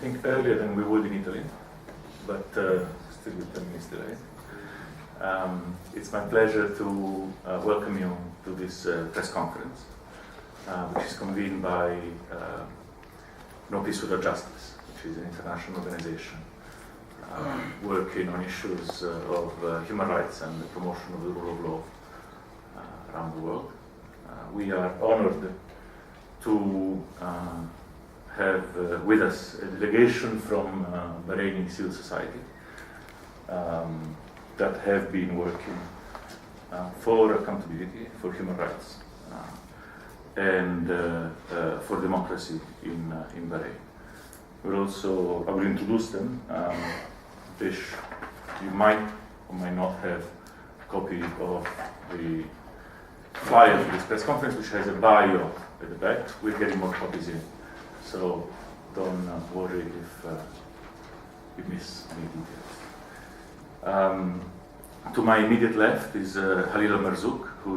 think earlier than we would in Italy, but still with 10 minutes delay. It's my pleasure to welcome you to this press conference, which is convened by No Peace Without Justice, which is an international organization working on issues of human rights and the promotion of the rule of law around the world. We are honored to have with us a delegation from Bahraini civil society that have been working for accountability, for human rights, and for democracy in Bahrain. I will introduce them. You might or might not have a copy of the flyer for this press conference, which has a bio at the back. We're getting more copies in, so don't worry if you miss any details. To my immediate left is Halil Marzouk, who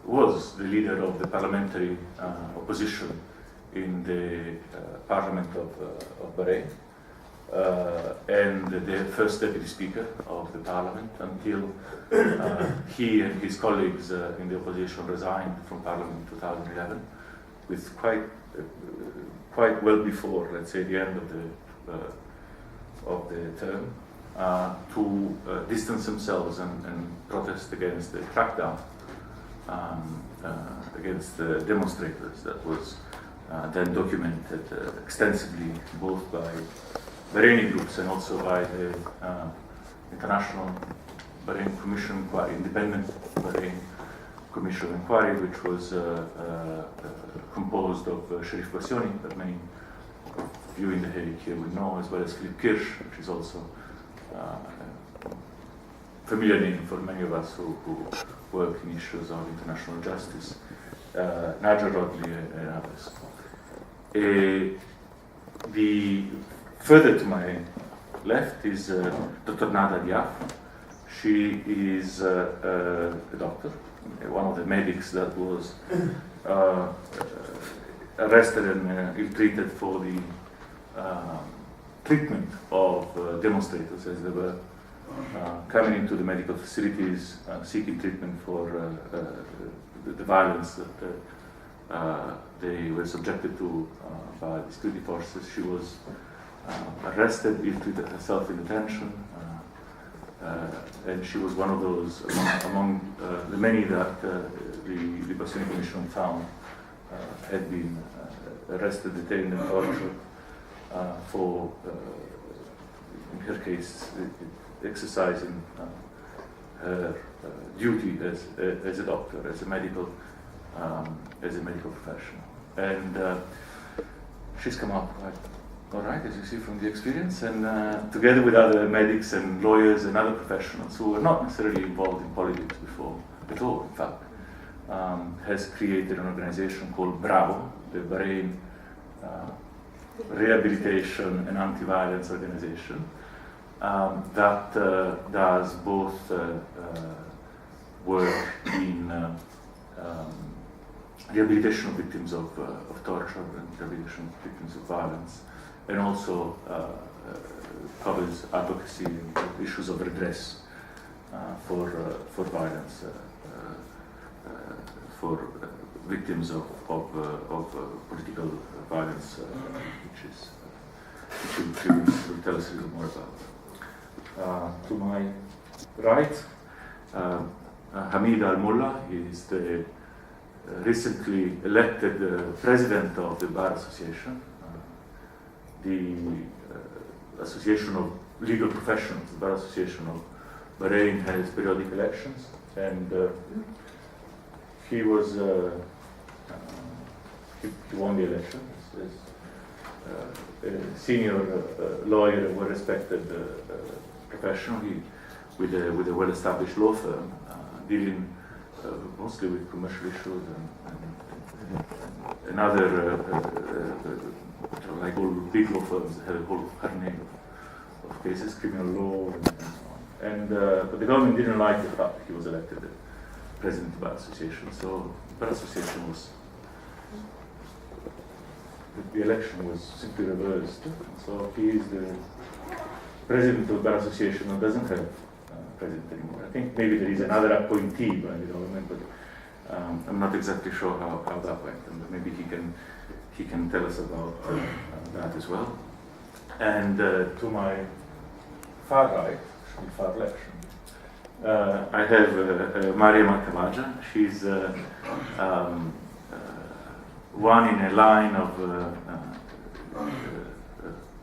was the leader of the parliamentary opposition in the Parliament of Bahrain, and the first deputy speaker of the parliament until he and his colleagues in the opposition resigned from parliament in 2011, with quite well before, let's say, the end of the term, to distance themselves and protest against the crackdown against the demonstrators that was then documented extensively both by Bahraini groups and also by the International Bahrain Commission Inquiry, Independent Bahrain Commission Inquiry, which was composed of Sharif Bassioni, that many of you in the Hague here would know, as well as Philip Kirsch, which is also a familiar name for many of us who work in issues of international justice, Nigel Rodley and others. Further to my left is Dr. Nada Diaf. She is a doctor, one of the medics that was arrested and ill-treated for the treatment of demonstrators as they were coming into the medical facilities seeking treatment for the violence that they were subjected to by the security forces. She was arrested, ill-treated herself in detention, and she was one of those among the many that the Bassioni Commission found had been arrested, detained, and tortured for, in her case, exercising her duty as a doctor, as a medical professional. And she's come out quite all right, as you see from the experience, and together with other medics and lawyers and other professionals who were not necessarily involved in politics before at all, in fact, has created an organization called BRAVO, the Bahrain Rehabilitation and Anti-Violence Organization, that does both work in rehabilitation of victims of torture and rehabilitation of victims of violence, and also covers advocacy and issues of redress for violence, for victims of political violence, which will tell us a little more about. To my right, Hamid Al-Mullah is the recently elected president of the Bar Association, the Association of Legal Professionals. The Bar Association of Bahrain has periodic elections, and he was he won the election as a senior lawyer, a well-respected professional, with a well-established law firm dealing mostly with commercial issues and other like all big law firms have a whole carnet of cases, criminal law, and so on. But the government didn't like the fact that he was elected president of the Bar Association, so the Bar Association was the election was simply reversed. So he is the president of the Bar Association and doesn't have president anymore. I think maybe there is another appointee by the government, but I'm not exactly sure how that went. And maybe he can tell us about that as well. And to my far right, far left, I have Maria Matavaja. She's one in a line of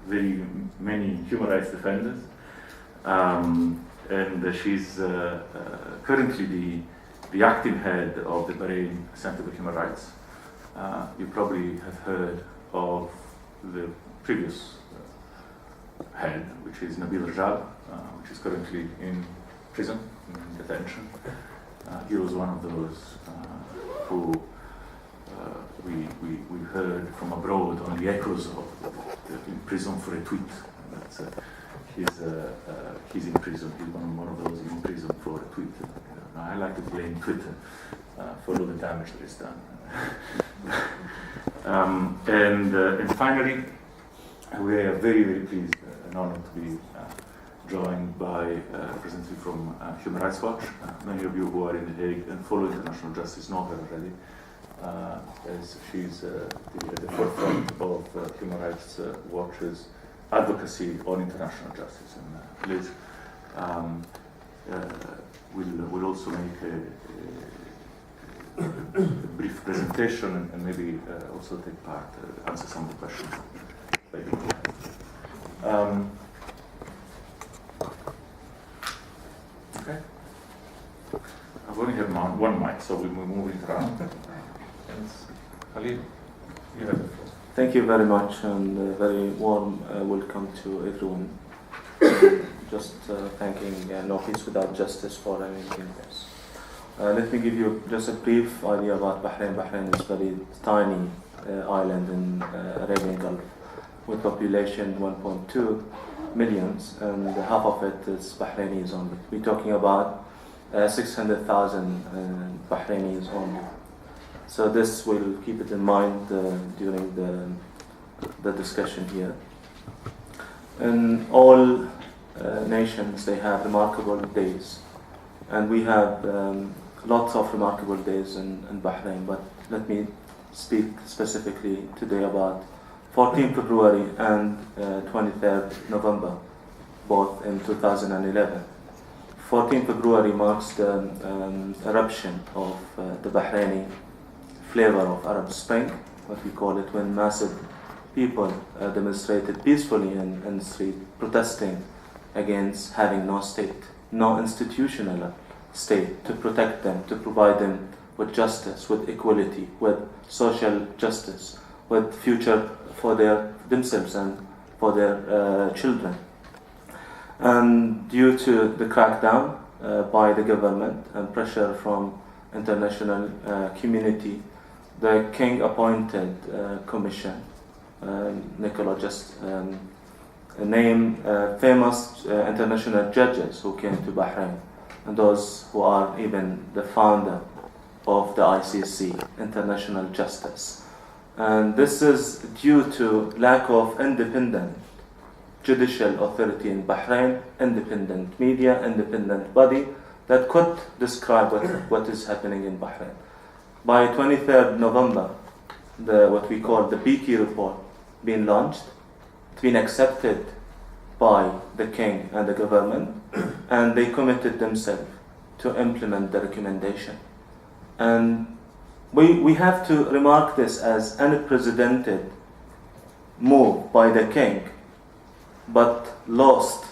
very many human rights defenders, and she's currently the acting head of the Bahrain Center for Human Rights. You probably have heard of the previous head, which is Nabil Rajab, which is currently in prison, in detention. He was one of those who we heard from abroad on the echoes of in prison for a tweet. That's, he's in prison. He's one of those in prison for a tweet. I like to blame Twitter for all the damage that is done. And finally, we are very, very pleased and honored to be joined by a representative from Human Rights Watch. Many of you who are in The Hague and follow international justice know her already, as she's at the forefront of Human Rights Watch's advocacy on international justice. And Liz will also make a brief presentation and maybe also take part, answer some of the questions that you have. Okay. I've only have one mic, so we'll move it around. Khalid, you have the floor. Thank you very much, and a very warm welcome to everyone. Just thanking No Peace Without Justice for arranging this. Let me give you just a brief idea about Bahrain. Bahrain is a very tiny island in Arabian Gulf with population 1.2 millions, and half of it is Bahrainis only. We're talking about 600,000 Bahrainis only. So this will keep it in mind during the discussion here. In all nations, they have remarkable days, and we have lots of remarkable days in Bahrain, but let me speak specifically today about 14 February and 23rd November, both in 2011. 14 February marks the eruption of the Bahraini flavor of Arab Spring, what we call it, when massive people demonstrated peacefully in the street, protesting against having no state, no institutional state to protect them, to provide them with justice, with equality, with social justice, with future for themselves and for their children. And due to the crackdown by the government and pressure from international community, the king appointed commission. Nicola just named famous international judges who came to Bahrain, and those who are even the founder of the ICC, International Justice. And this is due to lack of independent judicial authority in Bahrain, independent media, independent body that could describe what is happening in Bahrain. By 23rd November, what we call the BICI report being launched, it's been accepted by the king and the government, and they committed themselves to implement the recommendation. And we have to remark this as an unprecedented move by the king, but lost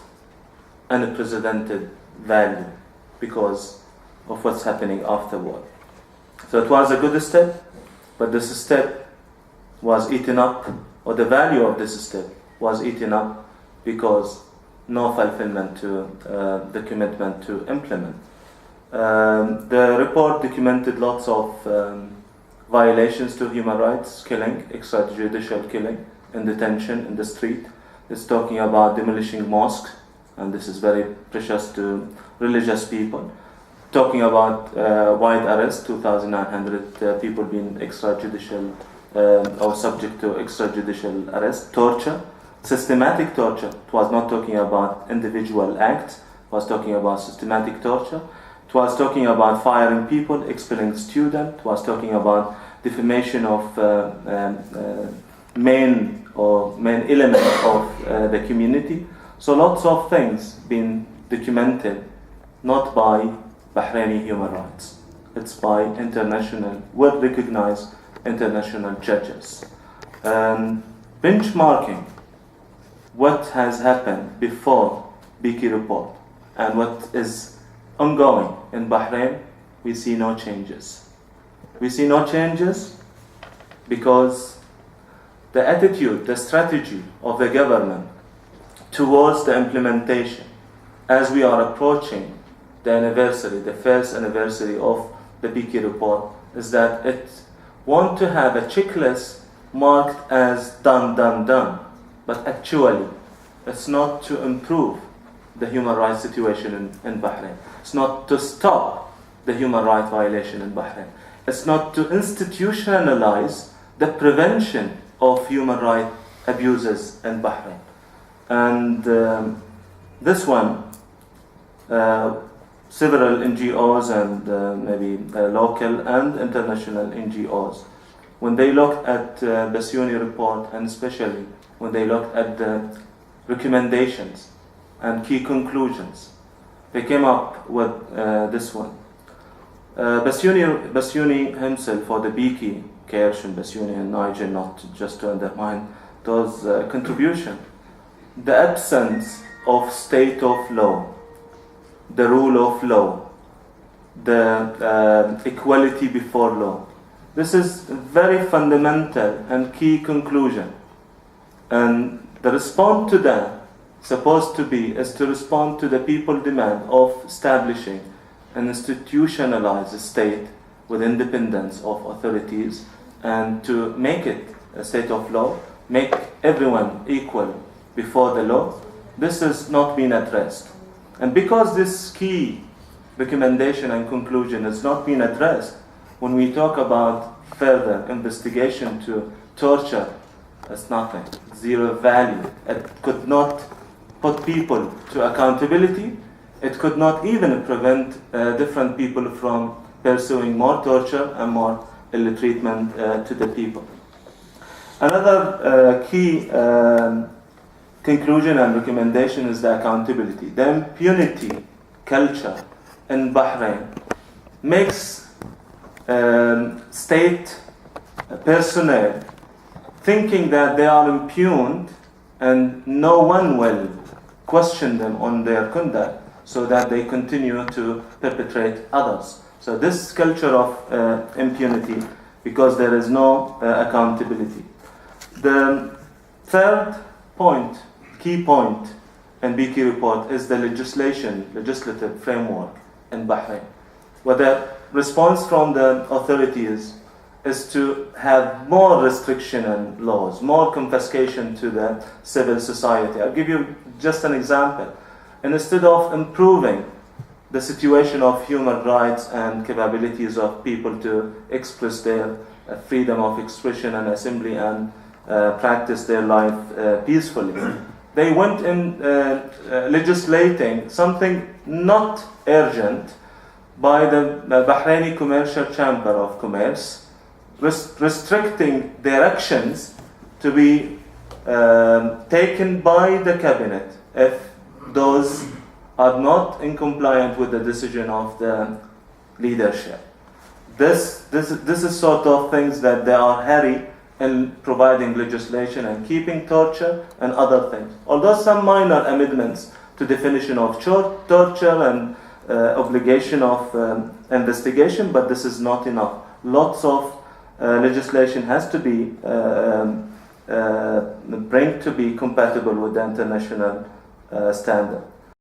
unprecedented value because of what's happening afterward. So it was a good step, but this step was eaten up, or the value of this step was eaten up because no fulfillment to the commitment to implement. The report documented lots of violations to human rights, killing, extrajudicial killing, in detention, in the street. It's talking about demolishing mosques, and this is very precious to religious people. Talking about wide arrest, 2,900 people being extrajudicial or subject to extrajudicial arrest, torture, systematic torture. It was not talking about individual acts, it was talking about systematic torture. It was talking about firing people, expelling students, it was talking about defamation of main element of the community. So lots of things been documented, not by Bahraini human rights. It's by international, well-recognized international judges. Benchmarking what has happened before BICI report and what is ongoing in Bahrain, we see no changes. We see no changes because the attitude, the strategy of the government towards the implementation, as we are approaching the anniversary, the first anniversary of the BICI report, is that it wants to have a checklist marked as done, but actually it's not to improve the human rights situation in Bahrain. It's not to stop the human rights violation in Bahrain. It's not to institutionalize the prevention of human rights abuses in Bahrain. And this one, several NGOs and maybe local and international NGOs, when they looked at the BICI report, and especially when they looked at the recommendations and key conclusions, they came up with this one. BICI himself, or the BICI, Kersh and BICI and Nigel, not just to undermine those contributions, the absence of state of law, the rule of law, the equality before law. This is a very fundamental and key conclusion. And the response to that is to respond to the people's demand of establishing an institutionalized state with independence of authorities, and to make it a state of law, make everyone equal before the law. This has not been addressed. And because this key recommendation and conclusion has not been addressed, when we talk about further investigation to torture, it's nothing, zero value. It could not put people to accountability. It could not even prevent different people from pursuing more torture and more ill treatment to the people. Another key conclusion and recommendation is the accountability. The impunity culture in Bahrain makes state personnel thinking that they are impugned and no one will question them on their conduct, so that they continue to perpetrate others. So this culture of impunity, because there is no accountability. The third point, key point in BICI report, is the legislative framework in Bahrain, where the response from the authorities is to have more restriction and laws, more confiscation to the civil society. I'll give you just an example. And instead of improving the situation of human rights and capabilities of people to express their freedom of expression and assembly and practice their life peacefully, they went in legislating something not urgent by the Bahraini Commercial Chamber of Commerce, restricting their actions to be taken by the cabinet if those are not in compliance with the decision of the leadership. This is sort of things that they are hurry in providing legislation and keeping torture and other things. Although some minor amendments to definition of torture and obligation of investigation, but this is not enough. Lots of legislation has to be bring to be compatible with the international standard.